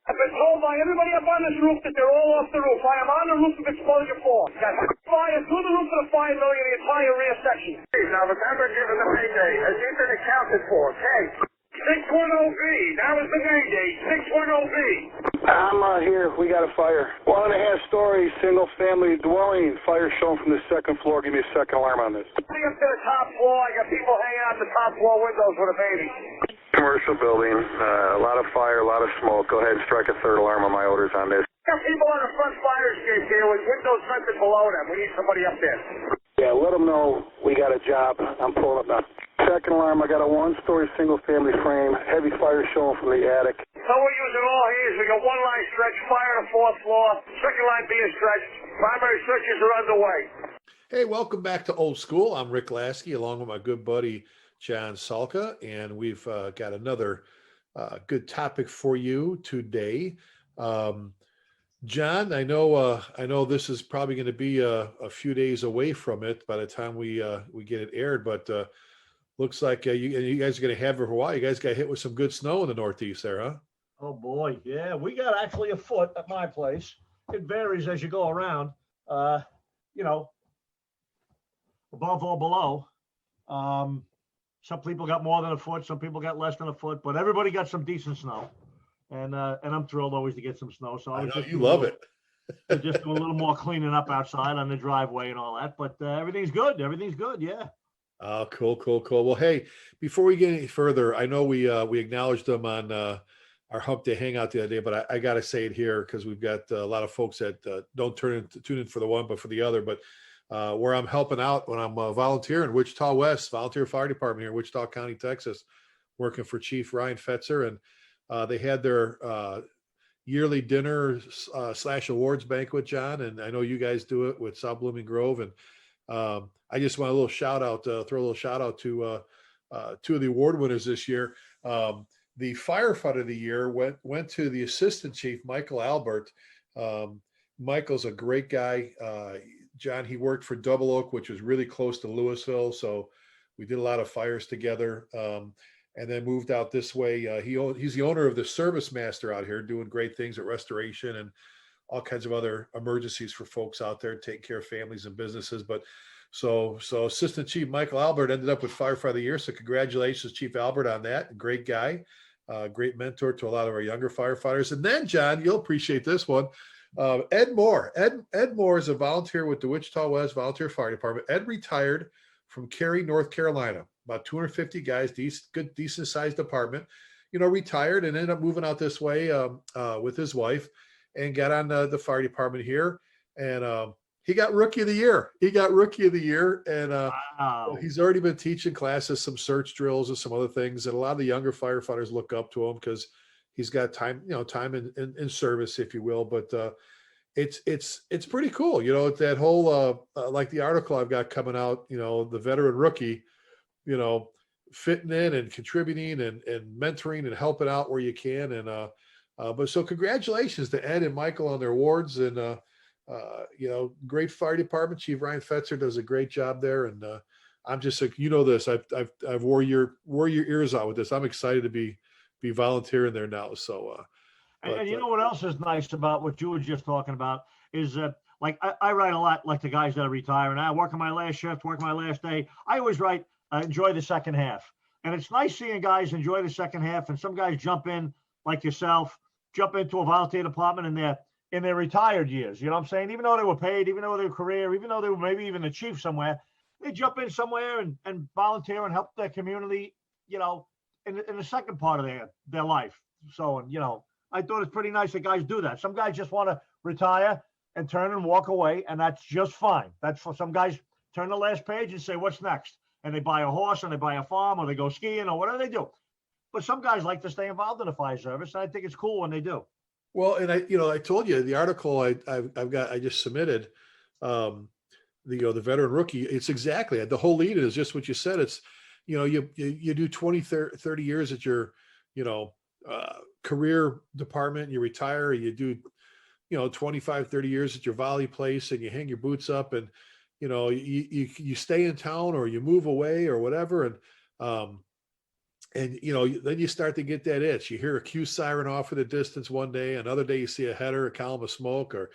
I've been told by everybody up on this roof that they're all off the roof. I am on the roof of exposure 4. Got fire through the roof of the fire building in the entire rear section. Now remember, given the payday, has he been accounted for? Okay. 610B. That was the Mayday. 610B. I'm here. We got a fire. 1.5-story, single-family dwelling. Fire shown from the second floor. Give me a second alarm on this. Coming up to the top floor. I got people hanging out the top floor windows with a baby. Commercial building. A lot of fire, a lot of smoke. Go ahead and strike a third alarm on my orders on this. Got people on the front fire escape here with windows vented below them. We need somebody up there. Yeah, let them know we got a job. I'm pulling up now. Second alarm, I got a 1-story single-family frame. Heavy fire showing from the attic. So we're using all hands. We got one line stretch, fire on the 4th floor, second line being stretched. Primary searches are underway. Hey, welcome back to Old School. I'm Rick Lasky, along with my good buddy Jonas Salka, and we've got another good topic for you today. John, I know this is probably going to be a few days away from it by the time we get it aired, but looks like you guys are going to have it for a while. You guys got hit with some good snow in the Northeast there, huh? Oh boy, yeah, we got actually a foot at my place. It varies as you go around, above or below. Some people got more than a foot, some people got less than a foot, but everybody got some decent snow. And I'm thrilled always to get some snow. So I know you love it. Just do a little more cleaning up outside on the driveway and all that. But everything's good. Everything's good. Yeah. Oh, cool. Well, hey, before we get any further, I know we acknowledged them on our Hump Day Hangout the other day, but I got to say it here because we've got a lot of folks that don't tune in for the one, but for the other. But where I'm helping out when I'm volunteering, Wichita West, Volunteer Fire Department here in Wichita County, Texas, working for Chief Ryan Fetzer. And they had their yearly dinner / awards banquet, John. And I know you guys do it with South Blooming Grove. And I just want a little shout out, throw a little shout out to two of the award winners this year. The firefighter of the year went to the assistant chief, Michael Albert. Michael's a great guy. John, he worked for Double Oak, which was really close to Louisville. So we did a lot of fires together. And then moved out this way. He's the owner of the Service Master out here, doing great things at restoration and all kinds of other emergencies for folks out there, taking care of families and businesses. But so Assistant Chief Michael Albert ended up with Firefighter of the Year. So congratulations, Chief Albert, on that. Great guy, great mentor to a lot of our younger firefighters. And then, John, you'll appreciate this one. Ed Moore. Ed Moore is a volunteer with the Wichita West Volunteer Fire Department. Ed retired from Cary, North Carolina. About 250 guys, decent sized department, retired and ended up moving out this way with his wife and got on the fire department here. And he got Rookie of the Year. And Wow. He's already been teaching classes, some search drills and some other things. And a lot of the younger firefighters look up to him because he's got time in service, if you will. But it's pretty cool. That whole, like the article I've got coming out, the veteran rookie, fitting in and contributing and mentoring and helping out where you can. And, but so congratulations to Ed and Michael on their awards and, great fire department. Chief Ryan Fetzer does a great job there. And, I'm just like, this, I've wore your ears out with this. I'm excited to be volunteering there now. So, and you know what else is nice about what you were just talking about is that, like, I write a lot, like the guys that are retiring. I work on my last shift, work my last day. I always write, enjoy the second half. And it's nice seeing guys enjoy the second half. And some guys jump in, like yourself, jump into a volunteer department in their retired years. You know what I'm saying? Even though they were paid, even though they were career, even though they were maybe even a chief somewhere, they jump in somewhere and volunteer and help their community, in the second part of their life. So, I thought it's pretty nice that guys do that. Some guys just want to retire and turn and walk away, and that's just fine. That's for some guys turn the last page and say, what's next? And they buy a horse and they buy a farm or they go skiing or whatever they do. But some guys like to stay involved in the fire service, and I think it's cool when they do. Well, and I told you the article I just submitted, the veteran rookie. It's exactly the whole lead is just what you said. It's, you do 20, 30 years at your, career department, you retire, you do, 25, 30 years at your volley place and you hang your boots up and, you stay in town or you move away or whatever. And And, then you start to get that itch. You hear a cue siren off in the distance one day, another day you see a header, a column of smoke, or,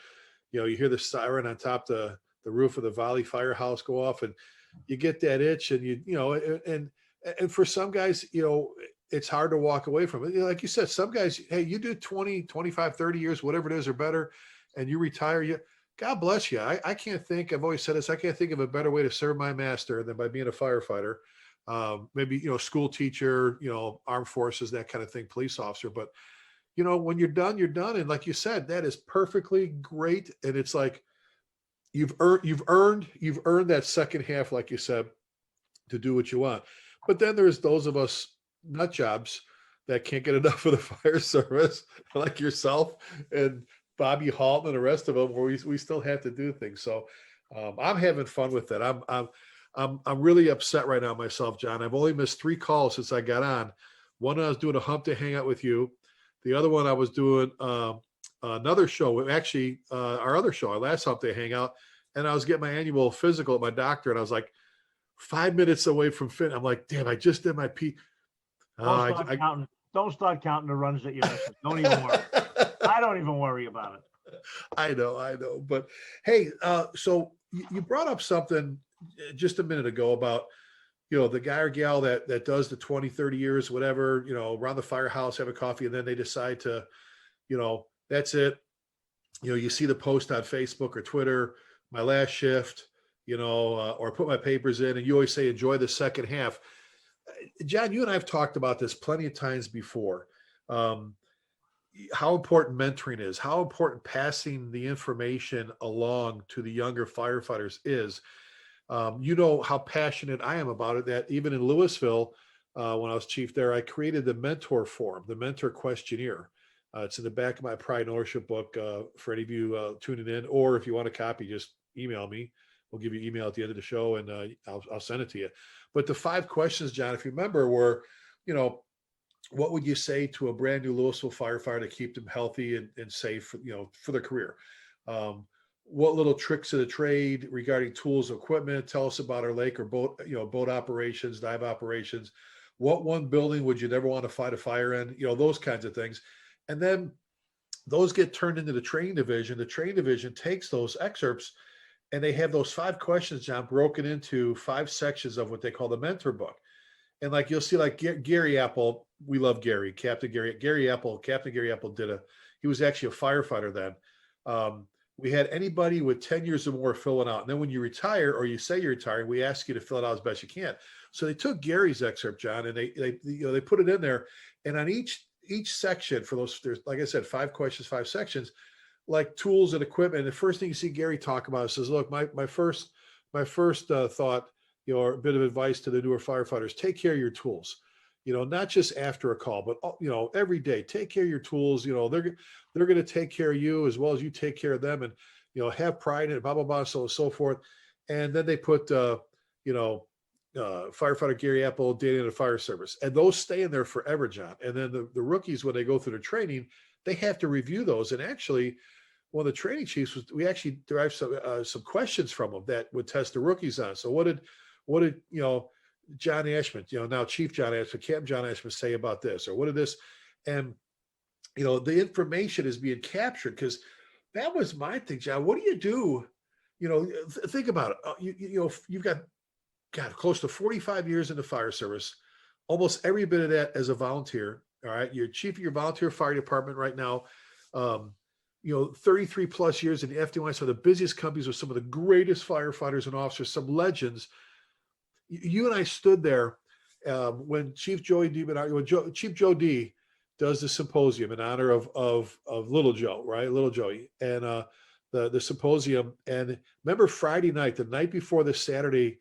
you hear the siren on top the roof of the Valley Firehouse go off, and you get that itch, and and for some guys, it's hard to walk away from it. Like you said, some guys, hey, you do 20, 25, 30 years, whatever it is or better, and you retire, God bless you. I can't think, I've always said this, I can't think of a better way to serve my master than by being a firefighter. Maybe, school teacher, armed forces, that kind of thing, police officer. But, when you're done, you're done. And like you said, that is perfectly great. And it's like, you've earned that second half, like you said, to do what you want. But then there's those of us nut jobs that can't get enough of the fire service, like yourself and Bobby Halton and the rest of them, where we still have to do things. So I'm having fun with that. I'm really upset right now myself, John. I've only missed 3 calls since I got on. One, I was doing a hump day hangout with you. The other one, I was doing another show, actually our other show, our last hump day hangout, and I was getting my annual physical at my doctor, and I was like 5 minutes away from fit. I'm like, damn, I just did my pee. Don't start counting the runs that you missed. Don't even worry. I don't even worry about it. I know. But hey, so you brought up something just a minute ago about, the guy or gal that does the 20, 30 years, whatever, around the firehouse, have a coffee, and then they decide to, that's it. You see the post on Facebook or Twitter, my last shift, or put my papers in, and you always say, enjoy the second half. John, you and I have talked about this plenty of times before. How important mentoring is, how important passing the information along to the younger firefighters is. How passionate I am about it, that even in Louisville, when I was chief there, I created the mentor form, the mentor questionnaire. It's in the back of my Pride and Ownership book for any of you tuning in, or if you want a copy, just email me. We'll give you email at the end of the show, and I'll send it to you. But the 5 questions, John, if you remember, were, what would you say to a brand new Louisville firefighter to keep them healthy and safe, for their career? What little tricks of the trade regarding tools, equipment? Tell us about our lake or boat, boat operations, dive operations. What one building would you never want to fight a fire in? Those kinds of things. And then those get turned into the training division. The training division takes those excerpts, and they have those 5 questions, John, broken into 5 sections of what they call the mentor book. And like, you'll see, like Gary Apple, we love Gary, Captain Gary Apple he was actually a firefighter then. We had anybody with 10 years or more fill it out. And then when you retire, or you say you're retiring, we ask you to fill it out as best you can. So they took Gary's excerpt, John, and they put it in there. And on each section for those, there's, like I said, 5 questions, 5 sections, like tools and equipment. The first thing you see Gary talk about is, says, look, my first thought, or a bit of advice to the newer firefighters: take care of your tools. Not just after a call, but every day, take care of your tools. They're going to take care of you as well as you take care of them, and have pride in it, blah blah blah, so on and so forth. And then they put firefighter Gary Apple, data in the fire service, and those stay in there forever, John. And then the rookies, when they go through the training, they have to review those. And actually, one of the training chiefs we actually derived some questions from them that would test the rookies on. So what did John Ashman, now Chief John Ashman, Captain John Ashman, say about this, or what did this? And the information is being captured, because that was my thing, John. What do you do? Think about it. You've got close to 45 years in the fire service, almost every bit of that as a volunteer. All right, you're chief of your volunteer fire department right now. 33 plus years in the FDNY, some of the busiest companies with some of the greatest firefighters and officers, some legends. You and I stood there when Chief Joe D does the symposium in honor of Little Joe, right? Little Joey, and the symposium. And remember Friday night, the night before this Saturday,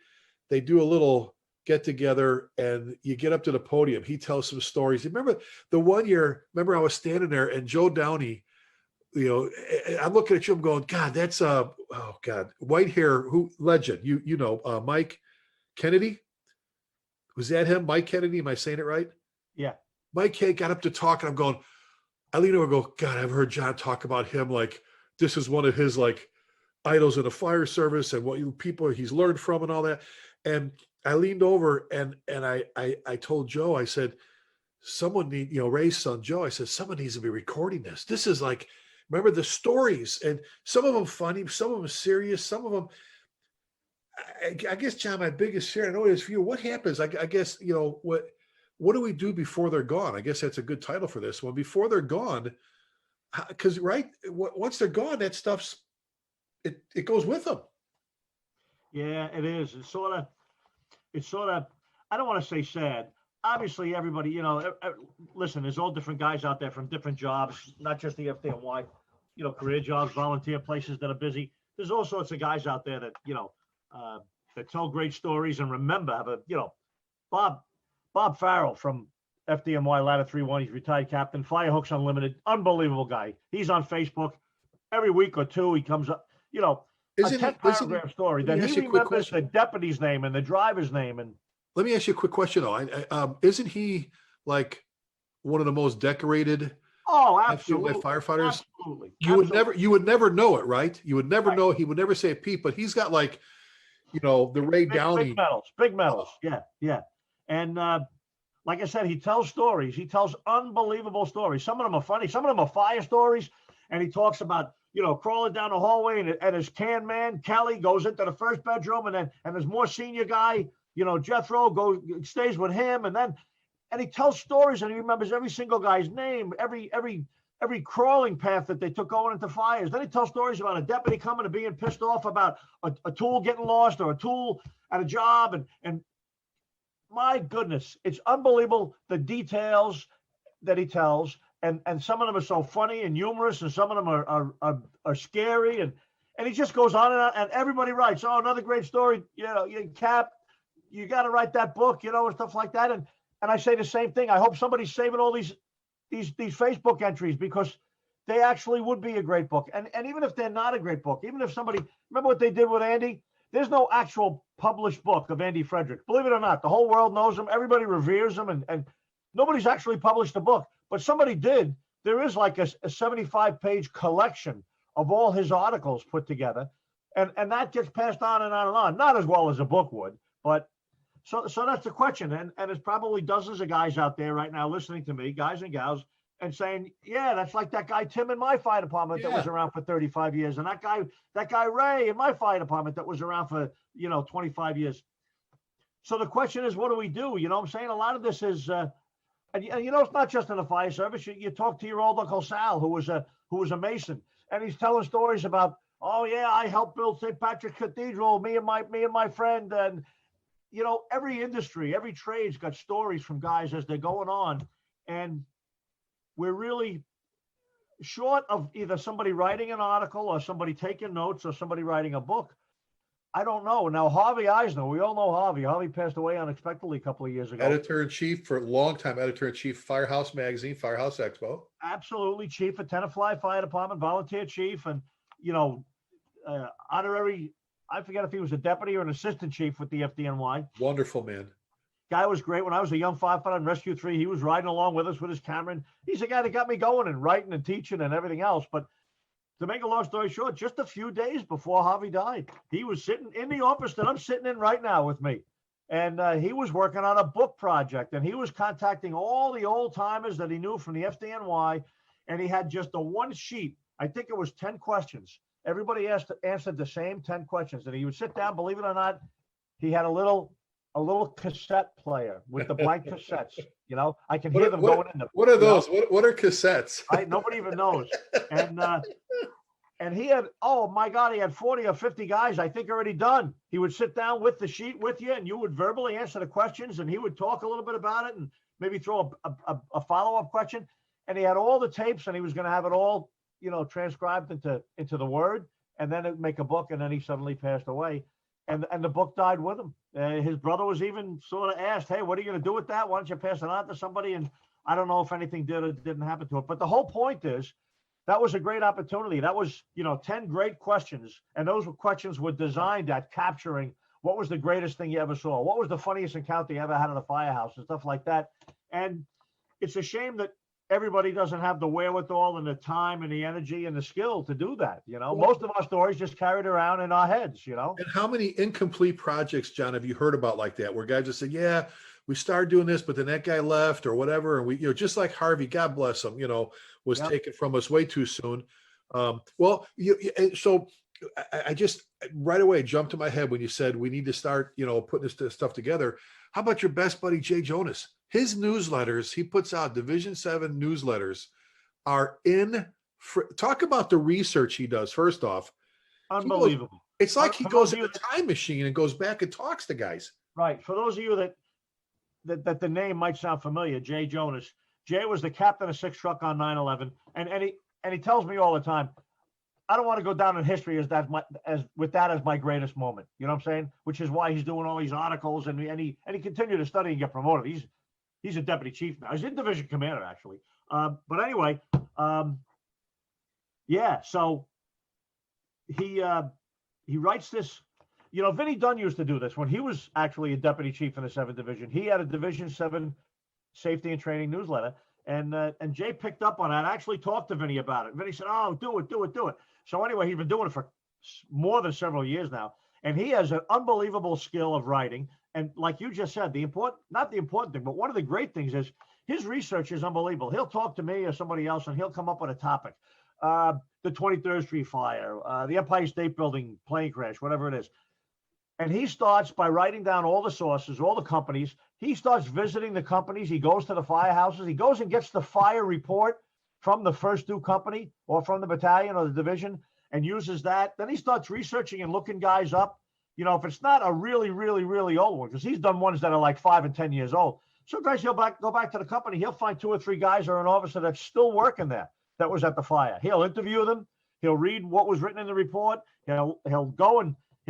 they do a little get together, and you get up to the podium. He tells some stories. Remember the one year? Remember I was standing there, and Joe Downey, I'm looking at you. I'm going, God, that's white hair, legend. Mike Kennedy. Was that him? Mike Kennedy? Am I saying it right? Yeah. Mike K got up to talk, and I'm going, I lean over and go, God, I've heard John talk about him like this is one of his like idols in the fire service, and what people he's learned from and all that. And I leaned over and I told Joe, I said, someone Ray's son, Joe, I said, someone needs to be recording this. This is like, remember the stories, and some of them funny, some of them serious, some of them, I guess, John, my biggest share, I know it is for you. What happens? I guess, what do we do before they're gone? I guess that's a good title for this one. Before they're gone, because once they're gone, that stuff's, it goes with them. Yeah, it is. It's sort of, I don't want to say sad. Obviously, everybody, listen, there's all different guys out there from different jobs, not just the FDNY, career jobs, volunteer places that are busy. There's all sorts of guys out there that, that tell great stories and remember, Bob Farrell from FDNY Ladder 3-1, he's retired captain, Firehooks Unlimited, unbelievable guy. He's on Facebook every week or two. He comes up, a 10-paragraph story. Then he remembers the deputy's name and the driver's name. And let me ask you a quick question, though. Isn't he like one of the most decorated absolutely firefighters? Absolutely. You would never know it, right? You would never know. He would never say a peep, but he's got like, the Ray Downey big medals. Yeah. And like I said, he tells stories. He tells unbelievable stories. Some of them are funny. Some of them are fire stories. And he talks about, crawling down the hallway and his can man, Kelly, goes into the first bedroom, and there's more senior guy, Jethro stays with him. And he tells stories, and he remembers every single guy's name, every crawling path that they took going into fires. Then he tells stories about a deputy coming and being pissed off about a tool getting lost or a tool at a job. And my goodness, it's unbelievable the details that he tells. And some of them are so funny and humorous, and some of them are scary. And he just goes on and everybody writes, another great story, Cap, you got to write that book, and stuff like that. And I say the same thing. I hope somebody's saving all these Facebook entries, because they actually would be a great book. And even if they're not a great book, even if somebody, remember what they did with Andy? There's no actual published book of Andy Frederick. Believe it or not, the whole world knows him. Everybody reveres him, and nobody's actually published a book, but somebody did. There is like a 75-page collection of all his articles put together, and that gets passed on and on and on. Not as well as a book would, but so that's the question. And there's probably dozens of guys out there right now listening to me, guys and gals, and saying, yeah, that's like that guy Tim in my fire department that was around for 35 years, and that guy Ray in my fire department that was around for 25 years. So the question is, what do we do? I'm saying? A lot of this is, and it's not just in the fire service. You talk to your old Uncle Sal, who was a Mason, and he's telling stories about, I helped build St. Patrick's Cathedral, me and my friend, and every industry, every trade's got stories from guys as they're going on, and we're really short of either somebody writing an article or somebody taking notes or somebody writing a book. I don't know. Now, Harvey Eisner, we all know Harvey. Harvey passed away unexpectedly a couple of years ago. Editor-in-chief for a long time, editor-in-chief, Firehouse Magazine, Firehouse Expo. Absolutely. Chief of Tenafly Fire Department, volunteer chief, and, honorary, I forget if he was a deputy or an assistant chief with the FDNY. Wonderful man. Guy was great. When I was a young firefighter in Rescue 3, he was riding along with us with his camera. And he's the guy that got me going and writing and teaching and everything else. But to make a long story short, just a few days before Harvey died, he was sitting in the office that I'm sitting in right now with me. And he was working on a book project, and he was contacting all the old timers that he knew from the FDNY. And he had just a one sheet. I think it was 10 questions. Everybody answered the same 10 questions. And he would sit down, believe it or not, he had a little cassette player with the blank cassettes. I can hear them going in. What are those? What are cassettes? Nobody even knows. And he had, my God, he had 40 or 50 guys, I think, already done. He would sit down with the sheet with you, and you would verbally answer the questions, and he would talk a little bit about it and maybe throw a follow-up question. And he had all the tapes, and he was going to have it all, transcribed into the Word, and then it'd make a book, and then he suddenly passed away. And the book died with him. His brother was even sort of asked, hey, what are you going to do with that? Why don't you pass it on to somebody? And I don't know if anything did or didn't happen to it. But the whole point is, that was a great opportunity. That was, 10 great questions. And those questions were designed at capturing what was the greatest thing you ever saw? What was the funniest encounter you ever had at a firehouse and stuff like that? And it's a shame that everybody doesn't have the wherewithal and the time and the energy and the skill to do that. Most of our stories just carried around in our heads, And how many incomplete projects, John, have you heard about like that, where guys just say, yeah, we started doing this, but then that guy left or whatever. And we, just like Harvey, God bless him, was taken from us way too soon. So I just right away jumped to my head when you said we need to start, putting this stuff together. How about your best buddy, Jay Jonas? His newsletters, he puts out Division 7 newsletters are talk about the research he does. First off, unbelievable. It's like he goes in a time machine and goes back and talks to guys. Right. For those of you that the name might sound familiar, Jay Jonas. Jay was the captain of 6 truck on 9/11, and he tells me all the time, I don't want to go down in history as my greatest moment. You know what I'm saying? Which is why he's doing all these articles and he continued to study and get promoted. He's a deputy chief now. He's in division commander actually. But anyway, so he writes this. Vinny Dunn used to do this when he was actually a deputy chief in the 7th Division. He had a Division 7 safety and training newsletter, and Jay picked up on that. I actually talked to Vinny about it. Vinny said, "Oh, do it." So anyway, he's been doing it for more than several years now, and he has an unbelievable skill of writing. And like you just said, not the important thing, but one of the great things is his research is unbelievable. He'll talk to me or somebody else, and he'll come up with a topic. The 23rd Street fire, the Empire State Building plane crash, whatever it is. And he starts by writing down all the sources, all the companies. He starts visiting the companies. He goes to the firehouses. He goes and gets the fire report from the first due company or from the battalion or the division and uses that. Then he starts researching and looking guys up. If it's not a really, really, really old one, because he's done ones that are like 5 and 10 years old. Sometimes he'll go back to the company. He'll find 2 or 3 guys or an officer that's still working there that was at the fire. He'll interview them. He'll read what was written in the report. He'll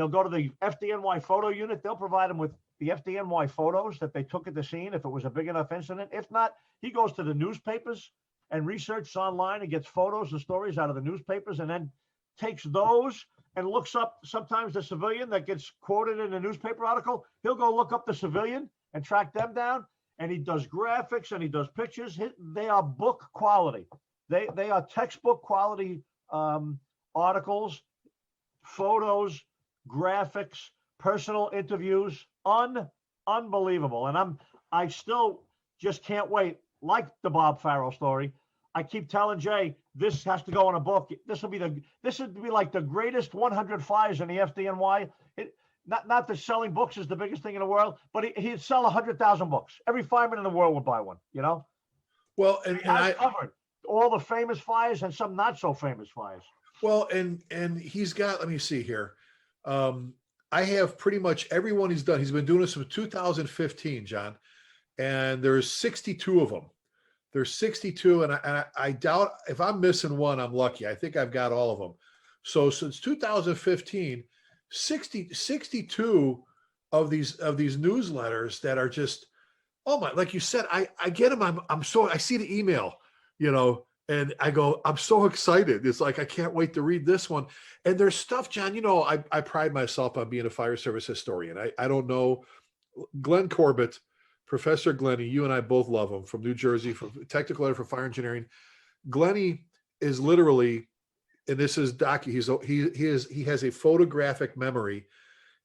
go to the FDNY photo unit. They'll provide him with the FDNY photos that they took at the scene if it was a big enough incident. If not, he goes to the newspapers and researches online and gets photos and stories out of the newspapers and then takes those and looks up sometimes the civilian that gets quoted in a newspaper article. He'll go look up the civilian and track them down. And he does graphics and he does pictures. They are book quality. They are textbook quality articles, photos, graphics, personal interviews, unbelievable. And I still just can't wait. Like the Bob Farrell story, I keep telling Jay, this has to go in a book. This would be like the greatest 100 fires in the FDNY. Not that selling books is the biggest thing in the world, but he'd sell 100,000 books. Every fireman in the world would buy one. Well, and I covered all the famous fires and some not so famous fires. Well, and he's got, let me see here. I have pretty much everyone he's done. He's been doing this since 2015, John, and there's 62 of them. There's 62, and I doubt if I'm missing one, I'm lucky. I think I've got all of them. So since 2015, 62 of these newsletters that are just, oh my, like you said, I get them. I see the email, and I go, I'm so excited. It's like, I can't wait to read this one. And there's stuff, John, I pride myself on being a fire service historian. I don't know, Glenn Corbett, Professor Glenny, you and I both love him, from New Jersey, from technical editor for fire engineering. Glenny is literally, and this is he has a photographic memory,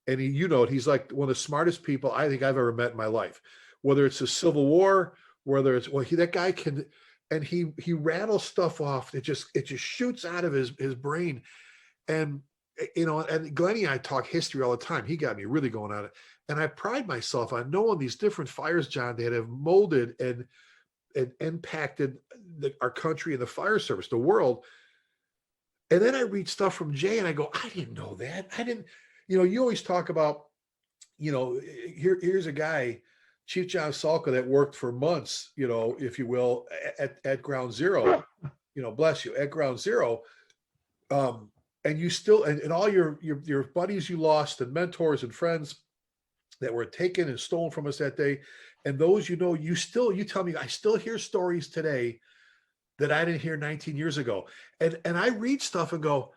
and he's like one of the smartest people I think I've ever met in my life. Whether it's the Civil War, whether it's that guy can, and he rattles stuff off. It just shoots out of his brain, and and Glenny and I talk history all the time. He got me really going on it. And I pride myself on knowing these different fires, John, that have molded and impacted our country and the fire service, the world. And then I read stuff from Jay and I go, I didn't know that. I didn't, you always talk about, here's a guy, Chief John Salka, that worked for months, if you will, at Ground Zero, bless you, at Ground Zero. And you still, and all your buddies you lost and mentors and friends that were taken and stolen from us that day. And those, you tell me, I still hear stories today that I didn't hear 19 years ago. And I read stuff and go,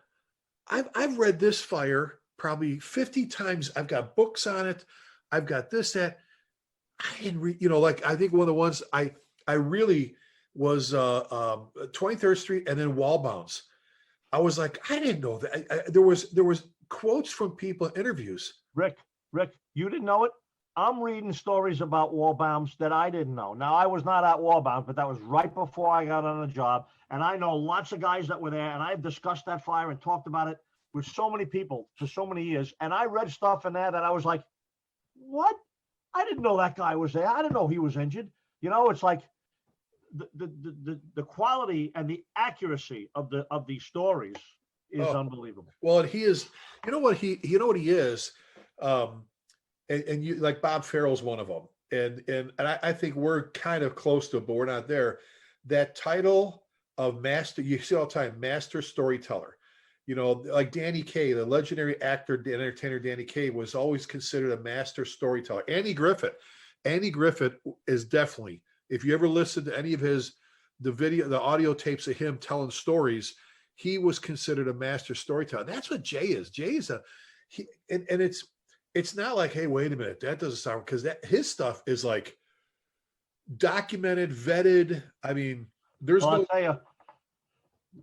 I've read this fire probably 50 times. I've got books on it. I've got this, that. I didn't read, I think one of the ones I really was 23rd Street and then wall bounce. I was like, I didn't know that. There was quotes from people in interviews. Rick, you didn't know it? I'm reading stories about war bombs that I didn't know. Now, I was not at war bombs, but that was right before I got on the job. And I know lots of guys that were there, and I've discussed that fire and talked about it with so many people for so many years. And I read stuff in there that I was like, what? I didn't know that guy was there. I didn't know he was injured. You know, it's like the quality and the accuracy of these stories is unbelievable. Well, and he is, you know what he is, and you, like, Bob Farrell's one of them, and I think we're kind of close to it, but we're not there. That title of master, you see all the time, master storyteller. You know, like Danny Kaye, the legendary actor and entertainer Danny Kaye, was always considered a master storyteller. Andy Griffith is definitely, if you ever listen to any of the audio tapes of him telling stories, he was considered a master storyteller. That's what Jay is. Jay is it's not like, hey, wait a minute, that doesn't sound, because his stuff is like documented, vetted. I mean, I'll tell you,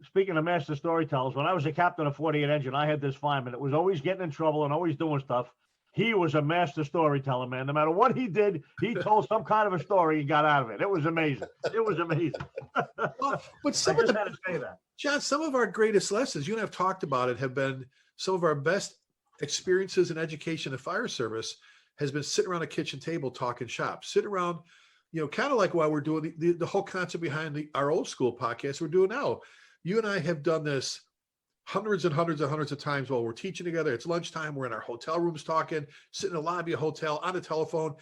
speaking of master storytellers, when I was a captain of 48 Engine, I had this fireman that was always getting in trouble and always doing stuff. He was a master storyteller, man. No matter what he did, he told some kind of a story and got out of it. It was amazing. It was amazing. But some of John, some of our greatest lessons, you and I have talked about it, have been some of our best experiences in education and fire service has been sitting around a kitchen table talking shop, sitting around, you know, kind of like why we're doing the whole concept behind our old school podcast we're doing now. You and I have done this hundreds and hundreds and hundreds of times while we're teaching together. It's lunchtime. We're in our hotel rooms talking, sitting in the lobby of a hotel on the telephone.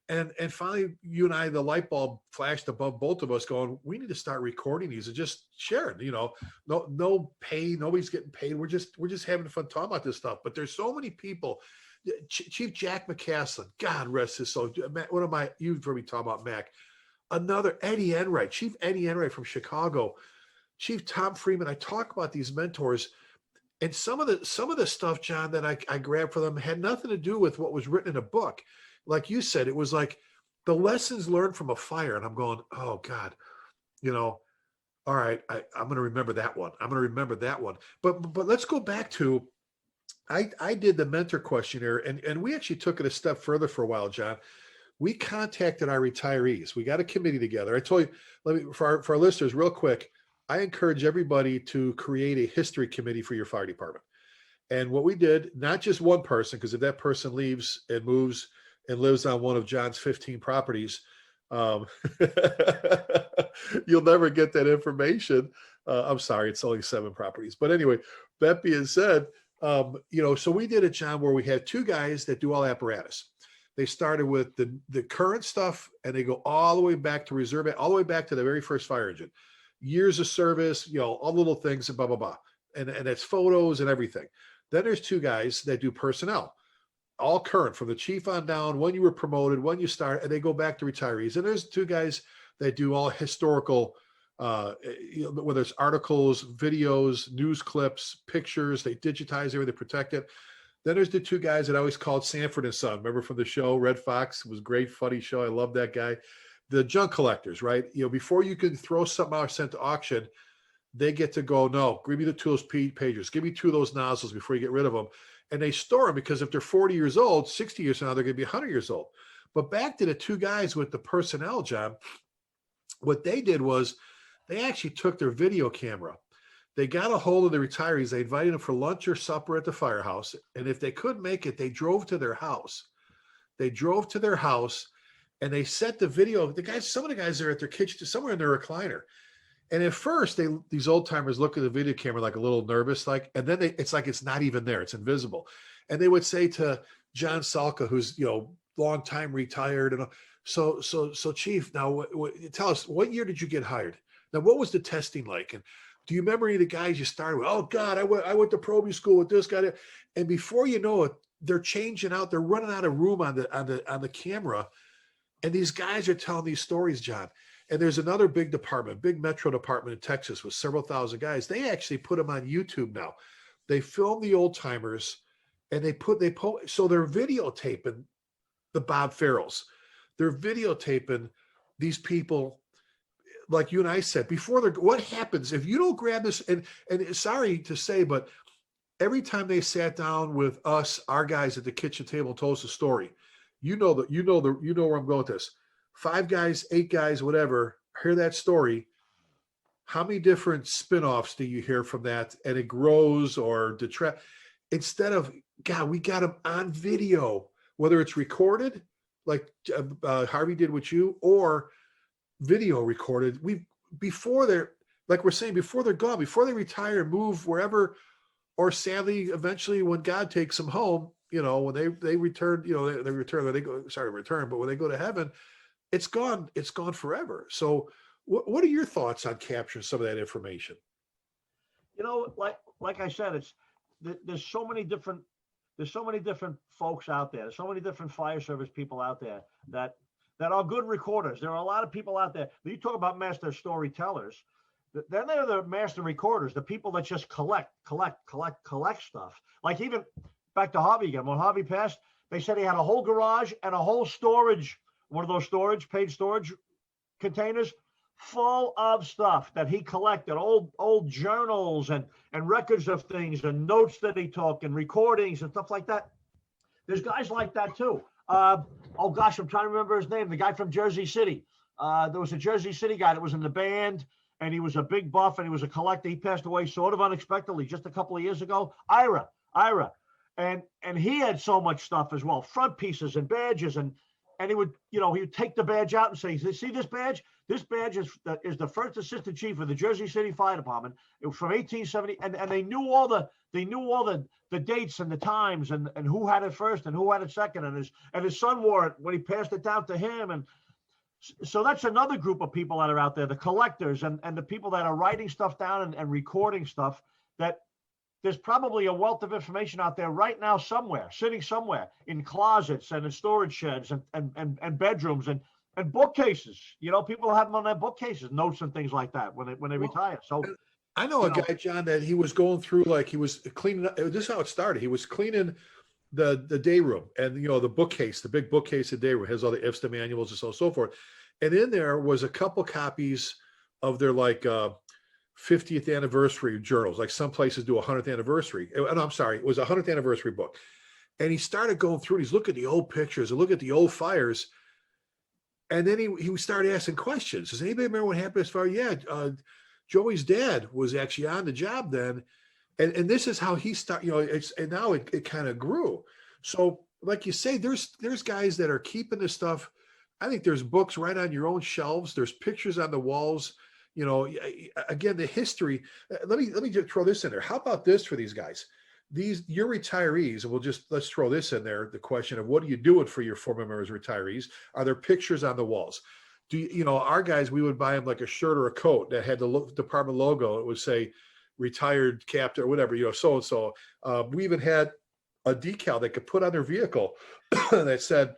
And finally, you and I, the light bulb flashed above both of us going, we need to start recording these and just sharing, you know, no pay, nobody's getting paid. We're just having fun talking about this stuff. But there's so many people. Chief Jack McCaslin, God rest his soul. You've heard me talk about Mac. Another Eddie Enright, Chief Eddie Enright from Chicago. Chief Tom Freeman. I talk about these mentors, and some of the stuff, John, that I grabbed for them had nothing to do with what was written in a book. Like you said, it was like the lessons learned from a fire, and I'm going, oh God, you know, all right, I'm going to remember that one. I'm going to remember that one. But let's go back to, I did the mentor questionnaire, and we actually took it a step further for a while, John. We contacted our retirees. We got a committee together. I told you, for our listeners, real quick, I encourage everybody to create a history committee for your fire department. And what we did, not just one person, because if that person leaves and moves and lives on one of John's 15 properties, you'll never get that information. I'm sorry, it's only 7 properties. But anyway, that being said, you know, so we did it, John, where we had 2 guys that do all apparatus. They started with the current stuff, and they go all the way back to reserve, all the way back to the very first fire engine. Years of service, you know, all little things, and blah, blah, blah. And it's photos and everything. Then there's 2 guys that do personnel, all current, from the chief on down, when you were promoted, when you start, and they go back to retirees. And there's 2 guys that do all historical, you know, whether it's articles, videos, news clips, pictures, they digitize everything, they protect it. Then there's the 2 guys that I always called Sanford and Son. Remember from the show, Red Fox? It was a great, funny show. I love that guy. The junk collectors, right? You know, before you can throw something out or send to auction, they get to go, no, give me the 2 of those pagers, give me 2 of those nozzles before you get rid of them. And they store them, because if they're 40 years old, 60 years from now, they're going to be 100 years old. But back to the 2 guys with the personnel, John, what they did was they actually took their video camera. They got a hold of the retirees. They invited them for lunch or supper at the firehouse. And if they couldn't make it, they drove to their house. And they set the video. Some of the guys are at their kitchen, somewhere in their recliner. And at first, these old timers look at the video camera like a little nervous, and then it's like it's not even there; it's invisible. And they would say to John Salka, who's, you know, long time retired, and so Chief, now tell us, what year did you get hired? Now, what was the testing like? And do you remember any of the guys you started with? Oh God, I went to probie school with this guy. And before you know it, they're changing out. They're running out of room on the camera. And these guys are telling these stories, John. And there's another big metro department in Texas with several thousand guys. They actually put them on YouTube now. They film the old timers, and so they're videotaping the Bob Farrells. They're videotaping these people, like you and I said before. What happens if you don't grab this? And sorry to say, but every time they sat down with us, our guys at the kitchen table, told us a story. you know where I'm going with this. 5 guys, 8 guys, whatever, hear that story. How many different spin-offs do you hear from that? And it grows or detract. Instead of, God, we got them on video, whether it's recorded, like Harvey did with you, or video recorded. Before they're, like we're saying, before they're gone, before they retire and move wherever, or sadly, eventually when God takes them home, when they return, they return, but when they go to heaven, it's gone forever. So what are your thoughts on capturing some of that information? Like I said, there's so many different folks out there. There's so many different fire service people out there that are good recorders. There are a lot of people out there. You talk about master storytellers. Then there are the master recorders, the people that just collect stuff. Like even back to Harvey again. When Harvey passed, they said he had a whole garage and a whole storage, one of those paid storage containers full of stuff that he collected, old journals and records of things and notes that he took and recordings and stuff like that. There's guys like that too. Oh gosh, I'm trying to remember his name. The guy from Jersey City. There was a Jersey City guy that was in the band, and he was a big buff, and he was a collector. He passed away sort of unexpectedly just a couple of years ago. Ira. And he had so much stuff as well, front pieces and badges, and he would, he would take the badge out and say, see this badge? This badge is the first assistant chief of the Jersey City Fire Department. It was from 1870, and they knew all the dates and the times and who had it first and who had it second, and his son wore it when he passed it down to him. And so that's another group of people that are out there, the collectors and the people that are writing stuff down and recording stuff. That there's probably a wealth of information out there right now somewhere, sitting somewhere in closets and in storage sheds and bedrooms and bookcases. People have them on their bookcases, notes and things like that when they retire. So I know a guy, John, that he was going through, like he was cleaning up. This is how it started. He was cleaning the day room, and the bookcase, the big bookcase of day room has all the IFSTA manuals and so forth. And in there was a couple copies of their 50th anniversary journals. Like some places do a 100th anniversary. No, I'm sorry, it was a 100th anniversary book. And he started going through. He's looking at the old pictures and look at the old fires. And then he started asking questions. Does anybody remember what happened as far? Yeah, Joey's dad was actually on the job then. And this is how he started, and now it kind of grew. So like you say, there's guys that are keeping this stuff. I think there's books right on your own shelves. There's pictures on the walls. Again, the history. Let me just throw this in there. How about this for these guys? Your retirees, and let's throw this in there. The question of what are you doing for your former members, retirees? Are there pictures on the walls? Our guys, we would buy them like a shirt or a coat that had the department logo. It would say retired captain or whatever, so-and-so. We even had a decal they could put on their vehicle that said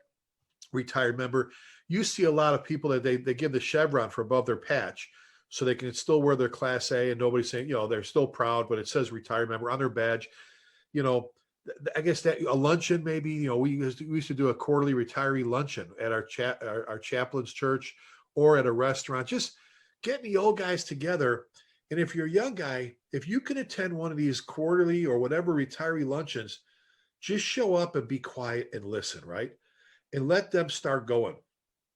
retired member. You see a lot of people that they give the chevron for above their patch so they can still wear their Class A and nobody's saying, they're still proud, but it says retired member on their badge. I guess that a luncheon, maybe, we used to do a quarterly retiree luncheon at our chaplain's church or at a restaurant, just getting the old guys together. And if you're a young guy, if you can attend one of these quarterly or whatever retiree luncheons, just show up and be quiet and listen, right? And let them start going.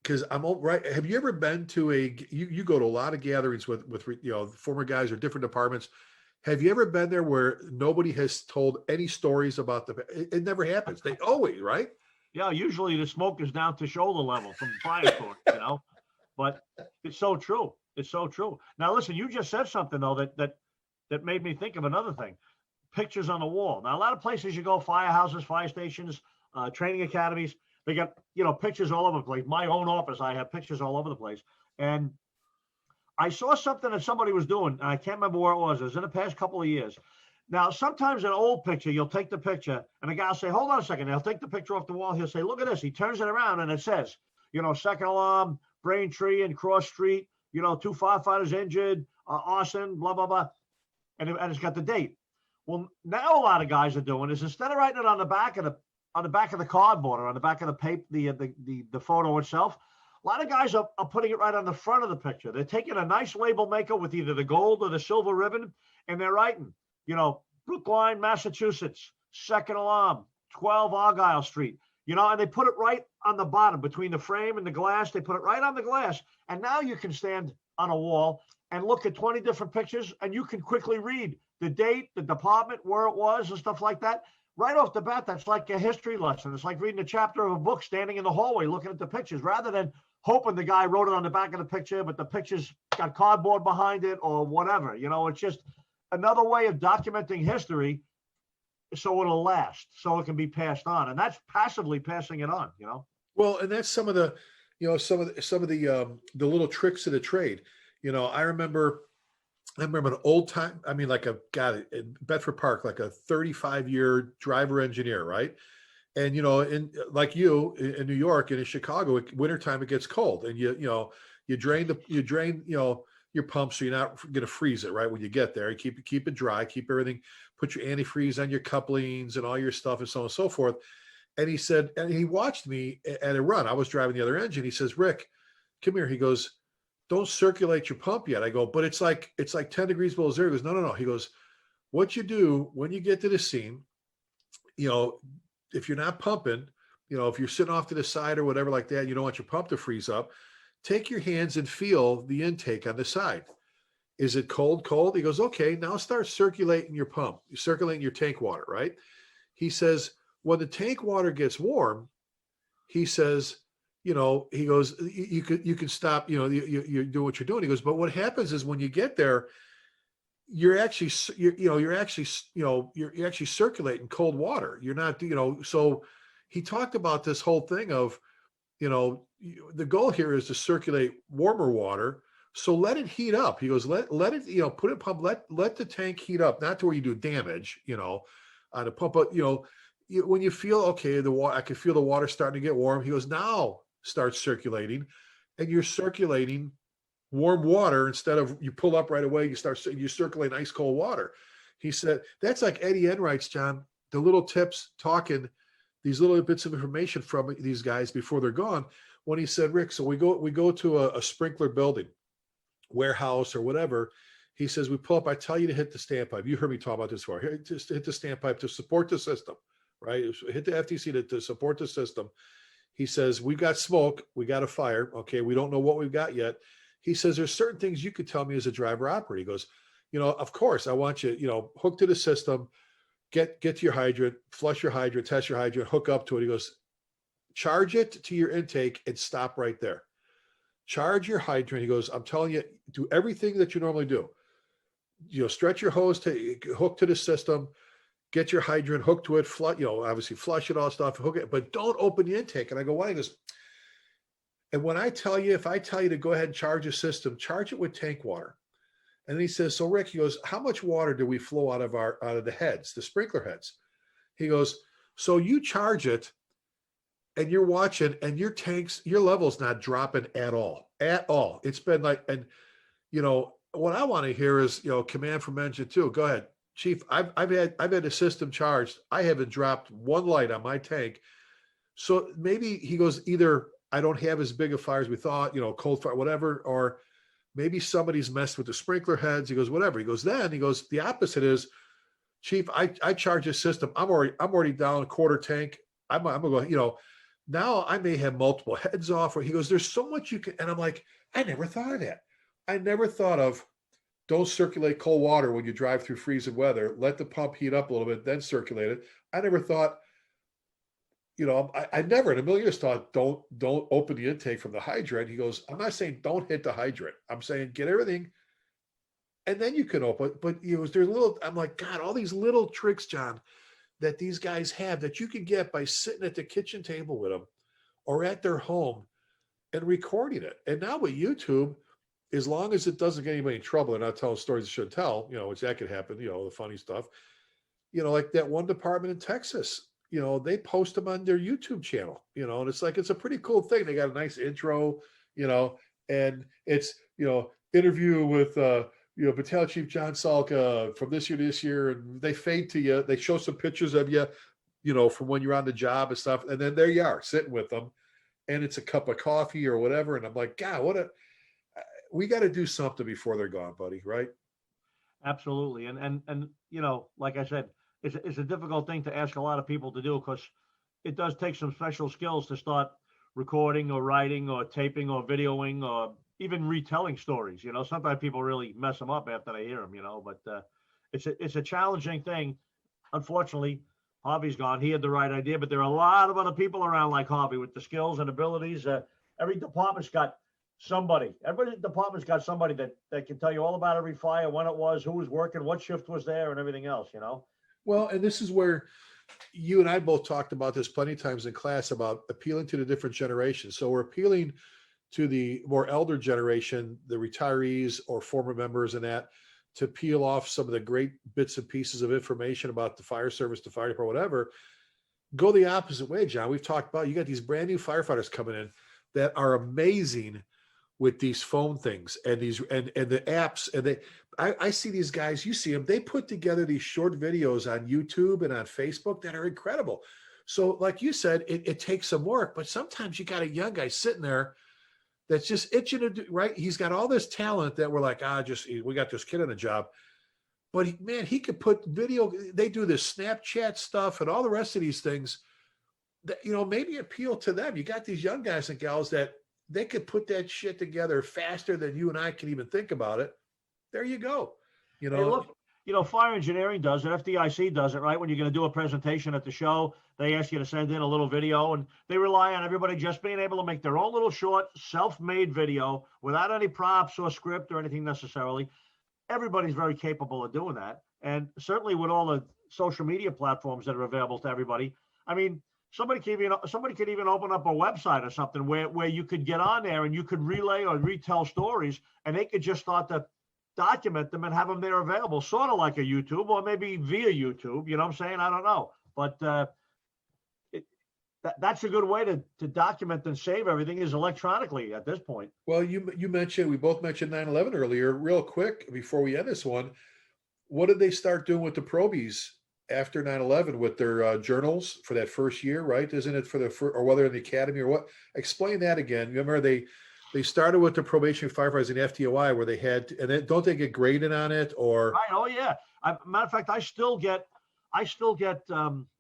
Because I'm all right. Have you ever been to you go to a lot of gatherings with former guys or different departments? Have you ever been there where nobody has told any stories about it never happens. They always, right? Yeah, usually the smoke is down to shoulder level from the fire torch, but it's so true. It's so true. Now, listen, you just said something though, that made me think of another thing. Pictures on the wall. Now, a lot of places you go, firehouses, fire stations, training academies, they got, pictures all over the place. My own office, I have pictures all over the place. And I saw something that somebody was doing, and I can't remember where it was. It was in the past couple of years. Now, sometimes an old picture, you'll take the picture, and the guy will say, hold on a second. He'll take the picture off the wall. He'll say, look at this. He turns it around, and it says, second alarm, Braintree and Cross Street, 2 firefighters injured, arson, blah, blah, blah. And it's got the date. Well, now a lot of guys are doing is instead of writing it on the back of the cardboard or on the back of the paper, the photo itself, a lot of guys are putting it right on the front of the picture. They're taking a nice label maker with either the gold or the silver ribbon, and they're writing, Brookline, Massachusetts, second alarm, 12 Argyle Street. and they put it right on the bottom between the frame and the glass. They put it right on the glass. And now you can stand on a wall and look at 20 different pictures, and you can quickly read the date, the department, where it was, and stuff like that. Right off the bat, that's like a history lesson. It's like reading a chapter of a book, standing in the hallway, looking at the pictures, rather than hoping the guy wrote it on the back of the picture, but the picture's got cardboard behind it or whatever. It's just another way of documenting history so it'll last, so it can be passed on. And that's passively passing it on, Well, and that's some of the, some of the little tricks of the trade. I remember an old time, like in Bedford Park, like a 35-year driver engineer, right? And, in like you in New York and in Chicago, wintertime, it gets cold, and you drain your pump so you're not going to freeze it right when you get there. You keep it dry, keep everything, put your antifreeze on your couplings and all your stuff and so on and so forth. And he said, and he watched me at a run. I was driving the other engine. He says, "Rick, come here." He goes, "Don't circulate your pump yet." I go, "But it's like 10 degrees below zero." He goes, No. He goes, "What you do when you get to the scene, if you're not pumping, if you're sitting off to the side or whatever like that, you don't want your pump to freeze up, take your hands and feel the intake on the side. Is it cold? Cold?" He goes, "Okay, now start circulating your pump. You're circulating your tank water," right? He says, when the tank water gets warm, he says, he goes, you can stop, you're doing what you're doing. He goes, "But what happens is when you get there, you're actually circulating cold water. You're not, so he talked about this whole thing of, the goal here is to circulate warmer water. So let it heat up." He goes, let it, put it pump, let the tank heat up, not to where you do damage, on a pump, but, when you feel, okay, I can feel the water starting to get warm. He goes, "Now start circulating," and you're circulating warm water instead of you pull up right away. You circulate ice cold water. He said, that's like Eddie Enright's, John, the little tips, talking these little bits of information from these guys before they're gone. When he said, "Rick, so we go to a sprinkler building, warehouse or whatever." He says, "We pull up, I tell you to hit the standpipe." You heard me talk about this before. Just hit the standpipe to support the system, right? Hit the FTC to support the system. He says, "We got smoke, we got a fire. Okay, we don't know what we've got yet." He says, "There's certain things you could tell me as a driver operator." He goes, "Of course, I want you, hook to the system, get to your hydrant, flush your hydrant, test your hydrant, hook up to it." He goes, "Charge it to your intake and stop right there. Charge your hydrant." He goes, "I'm telling you, do everything that you normally do. Stretch your hose to hook to the system, get your hydrant hooked to it, obviously flush it, all stuff, hook it, but don't open the intake." And I go, "Why?" He goes, "And if I tell you to go ahead and charge a system, charge it with tank water." And then he says, "So Rick," he goes, "how much water do we flow out of the heads, the sprinkler heads?" He goes, "So you charge it and you're watching, and your level's not dropping at all. It's been like, and what I want to hear is, command from engine 2. Go ahead, Chief. I've had a system charged. I haven't dropped one light on my tank." So maybe, he goes, either I don't have as big a fire as we thought, cold fire, whatever, or maybe somebody's messed with the sprinkler heads. He goes, whatever. He goes, the opposite is, "Chief, I charge a system. I'm already down a quarter tank. I'm going to go, now I may have multiple heads off." Or he goes, "There's so much you can," and I'm like, I never thought of that. I never thought of, don't circulate cold water when you drive through freezing weather. Let the pump heat up a little bit, then circulate it. I never thought, I never in a million years thought, don't open the intake from the hydrant. He goes, "I'm not saying don't hit the hydrant. I'm saying get everything, and then you can open." But there's I'm like, God, all these little tricks, John, that these guys have that you can get by sitting at the kitchen table with them or at their home and recording it. And now with YouTube, as long as it doesn't get anybody in trouble, they're not telling stories they shouldn't tell, which that could happen, the funny stuff, like that one department in Texas, they post them on their YouTube channel, and it's like, it's a pretty cool thing. They got a nice intro, and it's, interview with, Battalion Chief John Salka from this year to this year. And they fade to you. They show some pictures of you, from when you're on the job and stuff. And then there you are sitting with them, and it's a cup of coffee or whatever. And I'm like, God, we got to do something before they're gone, buddy. Right? Absolutely. And like I said, it's a difficult thing to ask a lot of people to do, because it does take some special skills to start recording or writing or taping or videoing or even retelling stories. You know, sometimes people really mess them up after they hear them, you know, but it's a challenging thing. Unfortunately, Harvey's gone. He had the right idea, but there are a lot of other people around like Harvey with the skills and abilities. Every department's got somebody. Every department's got somebody that can tell you all about every fire, when it was, who was working, what shift was there, and everything else, you know? Well, and this is where you and I both talked about this plenty of times in class about appealing to the different generations. So we're appealing to the more elder generation, the retirees or former members and that, to peel off some of the great bits and pieces of information about the fire service, the fire department, whatever. Go the opposite way, John. We've talked about, you got these brand new firefighters coming in that are amazing with these phone things and these and the apps. And I see these guys, you see them, they put together these short videos on YouTube and on Facebook that are incredible. So like you said, it takes some work, but sometimes you got a young guy sitting there that's just itching to do, right? He's got all this talent that we're like, we got this kid on the job. But he could put video, they do this Snapchat stuff and all the rest of these things that, you know, maybe appeal to them. You got these young guys and gals that they could put that shit together faster than you and I can even think about it. There you go. You know, hey, look, you know, fire engineering does it. FDIC does it, right? When you're going to do a presentation at the show, they ask you to send in a little video, and they rely on everybody just being able to make their own little short, self-made video without any props or script or anything necessarily. Everybody's very capable of doing that. And certainly with all the social media platforms that are available to everybody, I mean, somebody could even open up a website or something where you could get on there and you could relay or retell stories, and they could just start to document them and have them there available, sort of like a YouTube or maybe via YouTube. You know what I'm saying? I don't know. But that's a good way to document and save everything is electronically at this point. Well, we both mentioned 9/11 earlier. Real quick, before we end this one, what did they start doing with the probies after 9/11 with their journals for that first year, right? Isn't it for or whether in the academy or what? Explain that again. Remember they started with the probationary firefighters in FDOI where they had, and then don't they get graded on it or? Right. Oh yeah. Matter of fact, I still get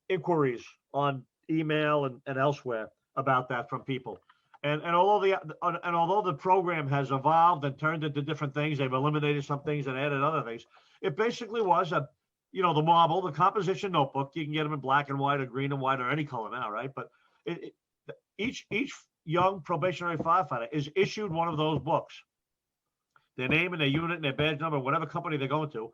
inquiries on email and elsewhere about that from people. And although the program has evolved and turned into different things, they've eliminated some things and added other things. It basically was the marble, the composition notebook. You can get them in black and white or green and white or any color now, right? But each young probationary firefighter is issued one of those books, their name and their unit and their badge number, whatever company they're going to.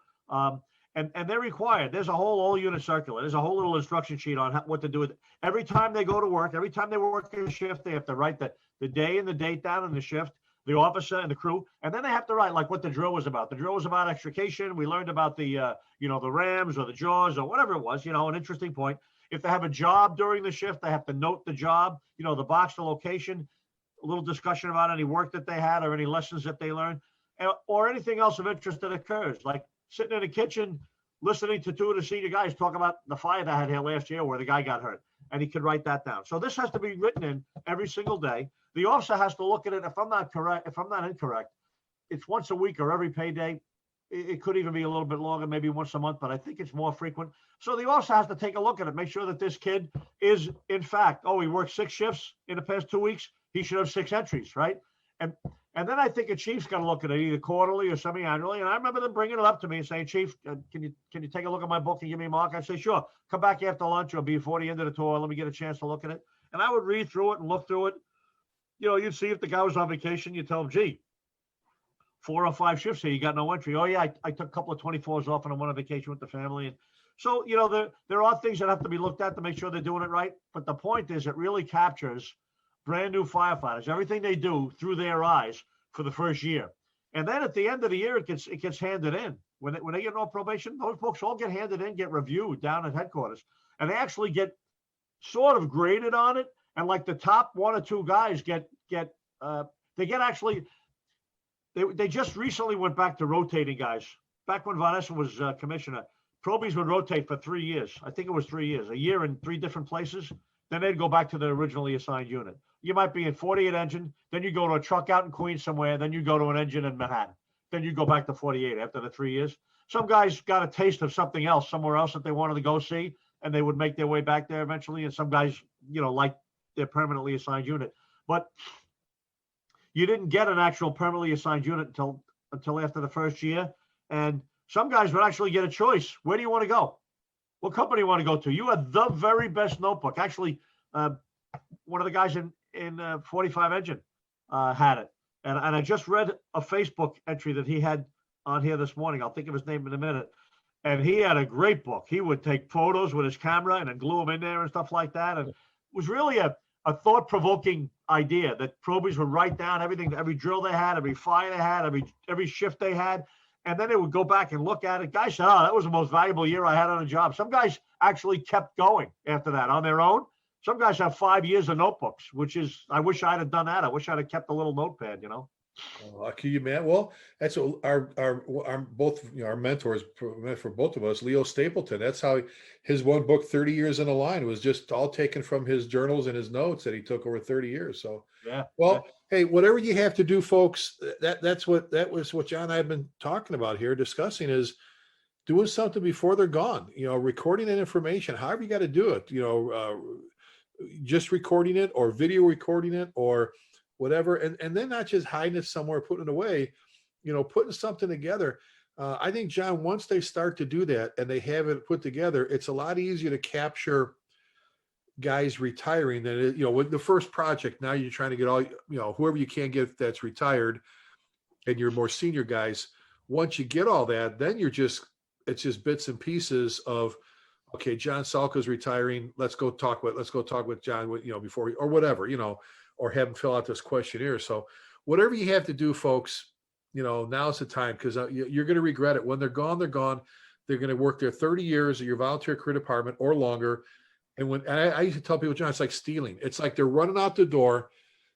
And they're required. There's a whole all-unit circular. There's a whole little instruction sheet on what to do with it. Every time they go to work, every time they work a shift, they have to write the day and the date down in the shift, the officer and the crew, and then they have to write like what the drill was about. The drill was about extrication. We learned about the rams or the jaws or whatever it was, an interesting point. If they have a job during the shift, they have to note the job, the box, the location, a little discussion about any work that they had or any lessons that they learned, or anything else of interest that occurs, like sitting in the kitchen, listening to two of the senior guys talk about the fire that had here last year where the guy got hurt, and he could write that down. So this has to be written in every single day. The officer has to look at it. If I'm not incorrect, it's once a week or every payday. It could even be a little bit longer, maybe once a month, but I think it's more frequent. So the officer has to take a look at it, make sure that this kid is, in fact, he worked 6 shifts in the past 2 weeks. He should have 6 entries, right? And then I think a chief's got to look at it either quarterly or semi-annually. And I remember them bringing it up to me and saying, "Chief, can you take a look at my book and give me a mark?" I'd say, "Sure. Come back after lunch or before the end of the tour. Let me get a chance to look at it." And I would read through it and look through it. You'd see if the guy was on vacation. You'd tell him, "Gee, 4 or 5 shifts here, you got no entry." "Oh yeah, I took a couple of 24s off and I went on vacation with the family." And so, there are things that have to be looked at to make sure they're doing it right. But the point is, it really captures brand new firefighters, everything they do through their eyes for the first year. And then at the end of the year, it gets handed in. When they get on probation, those books all get handed in, get reviewed down at headquarters. And they actually get sort of graded on it. And like the top 1 or 2 guys they just recently went back to rotating guys. Back when Von Essen was commissioner, probies would rotate for 3 years. I think it was 3 years, a year in 3 different places. Then they'd go back to the originally assigned unit. You might be in 48 engine, then you go to a truck out in Queens somewhere, then you go to an engine in Manhattan. Then you go back to 48 after the 3 years. Some guys got a taste of something else somewhere else that they wanted to go see. and they would make their way back there eventually. And some guys, like their permanently assigned unit. But you didn't get an actual permanently assigned unit until after the first year. And some guys would actually get a choice. Where do you want to go? What company you want to go to? You had the very best notebook. Actually, one of the guys in 45 Engine had it. And I just read a Facebook entry that he had on here this morning. I'll think of his name in a minute. And he had a great book. He would take photos with his camera and then glue them in there and stuff like that. And it was really a thought-provoking idea that probies would write down everything, every drill they had, every fire they had, every shift they had. And then they would go back and look at it. Guys said, oh, that was the most valuable year I had on a job. Some guys actually kept going after that on their own. Some guys have 5 years of notebooks, which is, I wish I'd have done that. I wish I'd have kept a little notepad, Lucky you, man. Well, that's what our both our mentors for both of us. Leo Stapleton. That's how his one book, 30 Years in a Line, was just all taken from his journals and his notes that he took over 30 years. So yeah. Well, hey, whatever you have to do, folks. That was what John and I have been talking about here, discussing is doing something before they're gone. Recording that information. However you got to do it. Just recording it or video recording it or whatever, and then not just hiding it somewhere, putting it away, putting something together. I think, John, once they start to do that and they have it put together, it's a lot easier to capture guys retiring than with the first project. Now you're trying to get all, whoever you can get that's retired and your more senior guys. Once you get all that, then it's just bits and pieces of, okay, John Salka's retiring. Let's go talk with John, before or whatever, or have him fill out this questionnaire. So whatever you have to do, folks, now's the time, because you're going to regret it. When they're gone, they're gone. They're going to work their 30 years at your volunteer career department or longer. And I used to tell people, John, it's like stealing. It's like they're running out the door,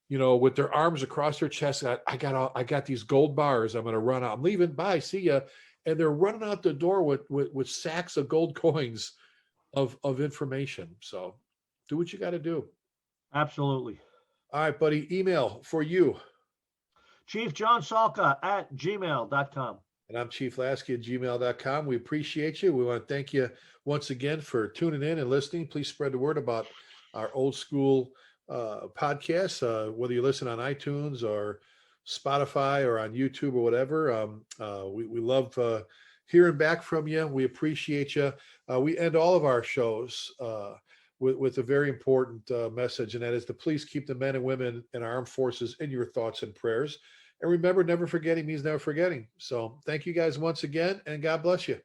with their arms across their chest. I got these gold bars. I'm going to run out. I'm leaving. Bye. See ya. And they're running out the door with sacks of gold coins of information. So do what you got to do. Absolutely. All right, buddy. Email for you. ChiefJohnSalka@gmail.com. And I'm Chief Lasky at gmail.com. We appreciate you. We want to thank you once again for tuning in and listening. Please spread the word about our old school podcasts, whether you listen on iTunes or Spotify or on YouTube or whatever. We love hearing back from you. We appreciate you. We end all of our shows with a very important message, and that is to please keep the men and women in our armed forces in your thoughts and prayers. And remember, never forgetting means never forgetting. So thank you guys once again, and God bless you.